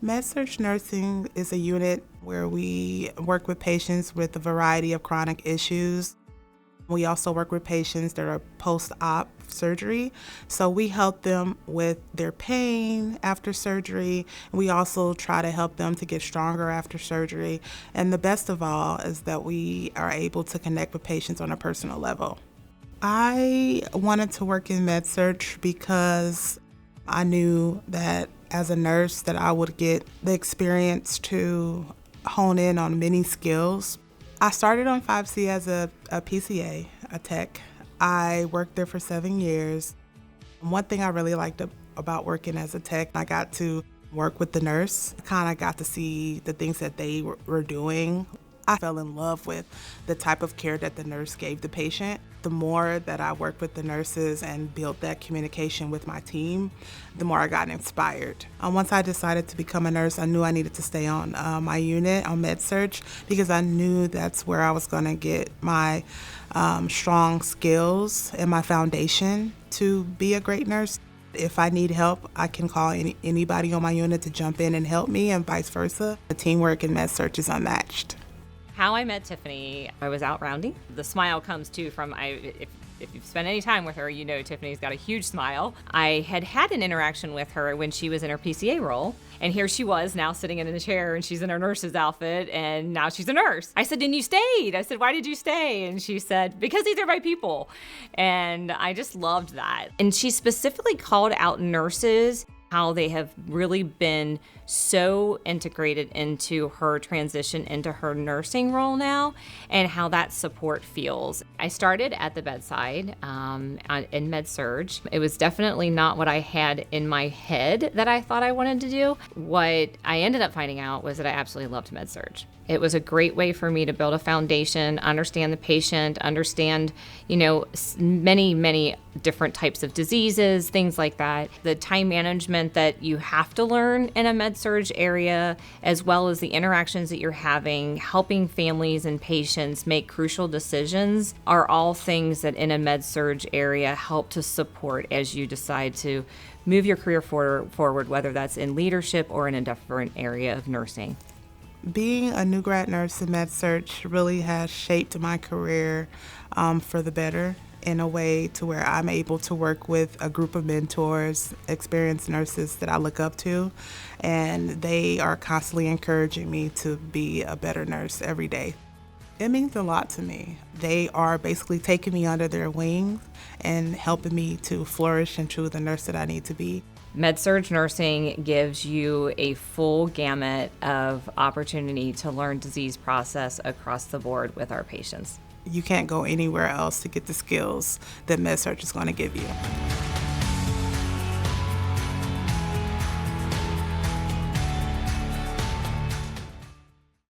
Med-Surg nursing is a unit where we work with patients with a variety of chronic issues. We also work with patients that are post-op surgery, so we help them with their pain after surgery. We also try to help them to get stronger after surgery. And the best of all is that we are able to connect with patients on a personal level. I wanted to work in Med-Surg because I knew that as a nurse that I would get the experience to hone in on many skills. I started on 5C as a PCA, a tech. I worked there for 7 years. One thing I really liked about working as a tech, I got to work with the nurse. I kind of got to see the things that they were doing. I fell in love with the type of care that the nurse gave the patient. The more that I worked with the nurses and built that communication with my team, the more I got inspired. Once I decided to become a nurse, I knew I needed to stay on my unit, on Med-Surg, because I knew that's where I was going to get my strong skills and my foundation to be a great nurse. If I need help, I can call anybody on my unit to jump in and help me, and vice versa. The teamwork in Med-Surg is unmatched. How I met Tiffany, I was out rounding. The smile comes too from, if you've spent any time with her, you know Tiffany's got a huge smile. I had an interaction with her when she was in her PCA role, and here she was now sitting in the chair, and she's in her nurse's outfit, and now she's a nurse. I said, and you stayed. I said, why did you stay? And she said, because these are my people. And I just loved that. And she specifically called out nurses, how they have really been so integrated into her transition into her nursing role now, and how that support feels. I started at the bedside in Med-Surg. It was definitely not what I had in my head that I thought I wanted to do. What I ended up finding out was that I absolutely loved Med-Surg. It was a great way for me to build a foundation, understand the patient, understand, many, many different types of diseases, things like that. The time management that you have to learn in a Med-Surg area, as well as the interactions that you're having, helping families and patients make crucial decisions, are all things that in a Med-Surg area help to support as you decide to move your career forward, whether that's in leadership or in a different area of nursing. Being a new grad nurse in Med-Surg really has shaped my career for the better, in a way to where I'm able to work with a group of mentors, experienced nurses that I look up to, and they are constantly encouraging me to be a better nurse every day. It means a lot to me. They are basically taking me under their wings and helping me to flourish into the nurse that I need to be. Med-Surg nursing gives you a full gamut of opportunity to learn disease process across the board with our patients. You can't go anywhere else to get the skills that Med-Surg is going to give you.